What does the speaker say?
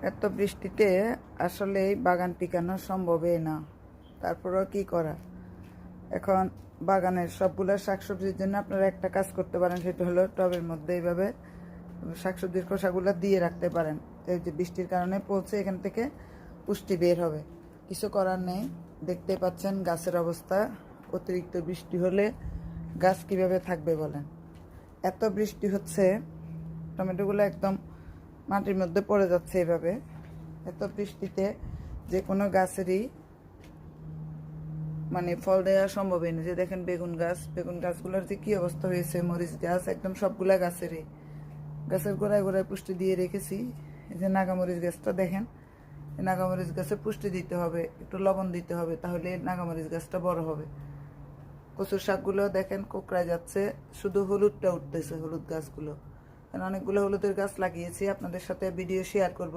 এত বৃষ্টিতে আসলে বাগান টিকানো সম্ভবই না। তারপরেও কি করা, এখন বাগানের সবগুলো শাকসবজির জন্য আপনারা একটা কাজ করতে পারেন, সেটা হলো টবের মধ্যে এইভাবে শাকসবজির খোসাগুলো দিয়ে রাখতে পারেন। এই যে বৃষ্টির কারণে পড়ছে, এখান থেকে পুষ্টি বের হবে। কিছু করার নেই, দেখতে পাচ্ছেন গাছের অবস্থা। অতিরিক্ত বৃষ্টি হলে গাছ কিভাবে থাকবে বলেন। এত বৃষ্টি হচ্ছে, টমেটোগুলো একদম মাটির মধ্যে পড়ে যাচ্ছে এভাবে। এত বৃষ্টিতে যে কোনো গাছেরই মানে ফল দেওয়া সম্ভবই না। যে দেখেন বেগুন গাছগুলোর যে কি অবস্থা হয়েছে, মরিচ গাছ একদম সবগুলা গাছেরই, গাছের গোড়ায় গোড়ায় পুষ্টি দিয়ে রেখেছি। এই যে নাগামরিচ গাছটা দেখেন, নাগামরিচ গাছে পুষ্টি দিতে হবে, একটু লবণ দিতে হবে, তাহলে নাগামরিচ গাছটা বড় হবে। কচুর শাকগুলো দেখেন কোঁকড়ায় যাচ্ছে, শুধু হলুদটা উঠতেছে, হলুদ গাছগুলো। অনেকগুলো হলুদের গাছ লাগিয়েছি, আপনাদের সাথে ভিডিও শেয়ার করব।